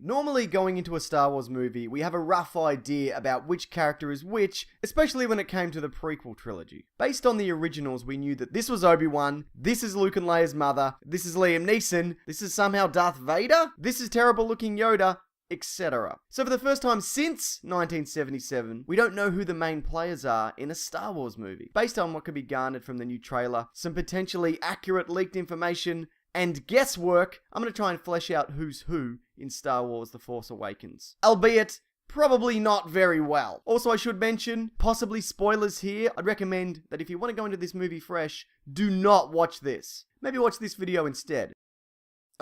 Normally, going into a Star Wars movie, we have a rough idea about which character is which, especially when it came to the prequel trilogy. Based on the originals, we knew that this was Obi-Wan, this is Luke and Leia's mother, this is Liam Neeson, this is somehow Darth Vader, this is terrible-looking Yoda, etc. So for the first time since 1977, we don't know who the main players are in a Star Wars movie. Based on what could be garnered from the new trailer, some potentially accurate leaked information, and guesswork, I'm going to try and flesh out who's who in Star Wars The Force Awakens. Albeit, probably not very well. Also, I should mention, possibly spoilers here. I'd recommend that if you want to go into this movie fresh, do not watch this. Maybe watch this video instead.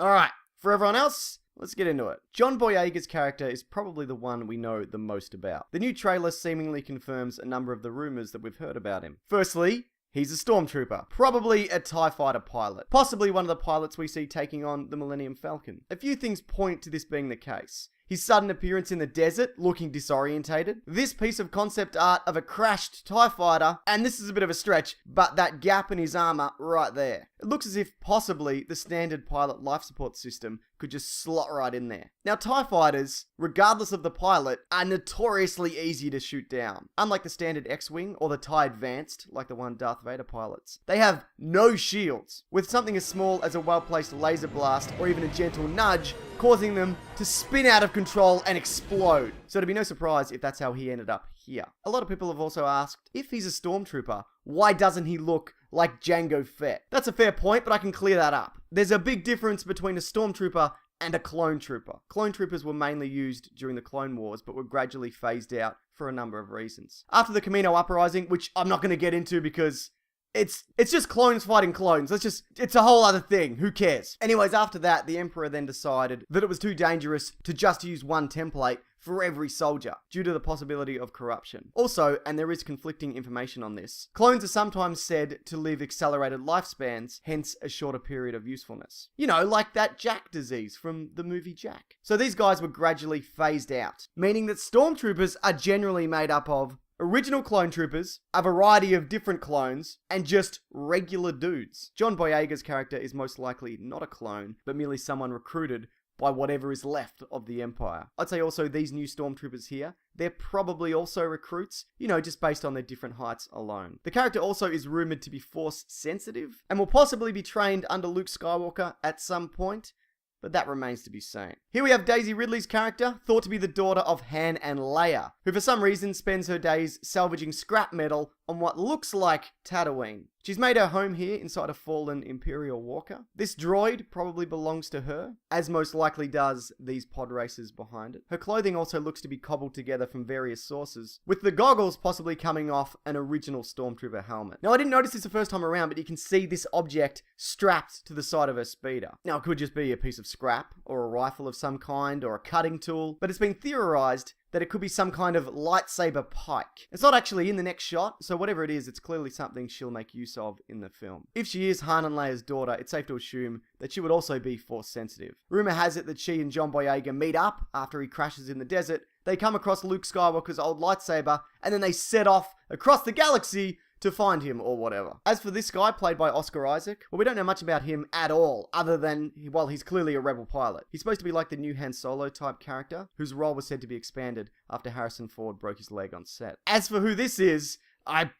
Alright, for everyone else, let's get into it. John Boyega's character is probably the one we know the most about. The new trailer seemingly confirms a number of the rumors that we've heard about him. Firstly, he's a stormtrooper, probably a TIE fighter pilot, possibly one of the pilots we see taking on the Millennium Falcon. A few things point to this being the case. His sudden appearance in the desert, looking disorientated. This piece of concept art of a crashed TIE fighter, and this is a bit of a stretch, but that gap in his armor right there. It looks as if possibly the standard pilot life support system could just slot right in there. Now, TIE fighters, regardless of the pilot, are notoriously easy to shoot down. Unlike the standard X-Wing or the TIE Advanced, like the one Darth Vader pilots. They have no shields, with something as small as a well-placed laser blast or even a gentle nudge causing them to spin out of control and explode. So it'd be no surprise if that's how he ended up here. A lot of people have also asked, if he's a stormtrooper, why doesn't he look like Jango Fett? That's a fair point, but I can clear that up. There's a big difference between a stormtrooper and a clone trooper. Clone troopers were mainly used during the Clone Wars, but were gradually phased out for a number of reasons. After the Camino Uprising, which I'm not going to get into because it's just clones fighting clones. It's a whole other thing. Who cares? Anyways, after that, the Emperor then decided that it was too dangerous to just use one template for every soldier, due to the possibility of corruption. Also, and there is conflicting information on this, clones are sometimes said to live accelerated lifespans, hence a shorter period of usefulness. You know, like that Jack disease from the movie Jack. So these guys were gradually phased out, meaning that stormtroopers are generally made up of original clone troopers, a variety of different clones, and just regular dudes. John Boyega's character is most likely not a clone, but merely someone recruited by whatever is left of the Empire. I'd say also these new stormtroopers here, they're probably also recruits, you know, just based on their different heights alone. The character also is rumored to be force sensitive, and will possibly be trained under Luke Skywalker at some point, but that remains to be seen. Here we have Daisy Ridley's character, thought to be the daughter of Han and Leia, who for some reason spends her days salvaging scrap metal on what looks like Tatooine. She's made her home here inside a fallen Imperial walker. This droid probably belongs to her, as most likely does these pod racers behind it. Her clothing also looks to be cobbled together from various sources, with the goggles possibly coming off an original Stormtrooper helmet. Now, I didn't notice this the first time around, but you can see this object strapped to the side of her speeder. Now, it could just be a piece of scrap, or a rifle of some kind, or a cutting tool, but it's been theorized that it could be some kind of lightsaber pike. It's not actually in the next shot, so whatever it is, it's clearly something she'll make use of in the film. If she is Han and Leia's daughter, it's safe to assume that she would also be force sensitive. Rumor has it that she and John Boyega meet up after he crashes in the desert. They come across Luke Skywalker's old lightsaber, and then they set off across the galaxy to find him or whatever. As for this guy, played by Oscar Isaac, well, we don't know much about him at all, other than, well, he's clearly a rebel pilot. He's supposed to be like the new Han Solo type character, whose role was said to be expanded after Harrison Ford broke his leg on set. As for who this is, I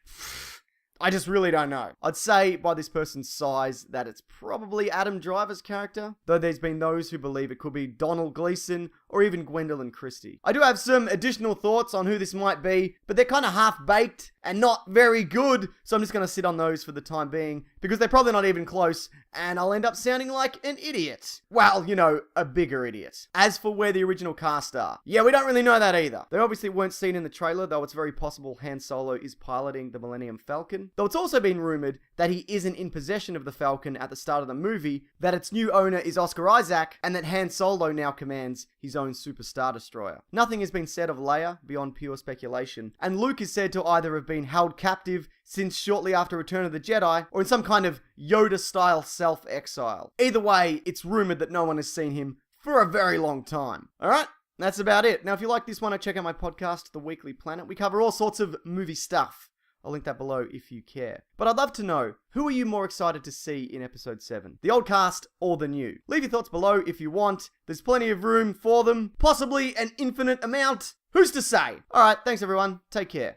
just really don't know. I'd say by this person's size that it's probably Adam Driver's character, though there's been those who believe it could be Donald Gleason or even Gwendolyn Christie. I do have some additional thoughts on who this might be, but they're kind of half-baked and not very good, so I'm just going to sit on those for the time being, because they're probably not even close, and I'll end up sounding like an idiot. Well, you know, a bigger idiot. As for where the original cast are, yeah, we don't really know that either. They obviously weren't seen in the trailer, though it's very possible Han Solo is piloting the Millennium Falcon. Though it's also been rumored that he isn't in possession of the Falcon at the start of the movie, that its new owner is Oscar Isaac, and that Han Solo now commands his own Super Star Destroyer. Nothing has been said of Leia beyond pure speculation, and Luke is said to either have been held captive since shortly after Return of the Jedi, or in some kind of Yoda-style self-exile. Either way, it's rumored that no one has seen him for a very long time. Alright? That's about it. Now, if you like this one, check out my podcast, The Weekly Planet. We cover all sorts of movie stuff. I'll link that below if you care. But I'd love to know, who are you more excited to see in episode 7? The old cast or the new? Leave your thoughts below if you want. There's plenty of room for them. Possibly an infinite amount. Who's to say? Alright, thanks everyone. Take care.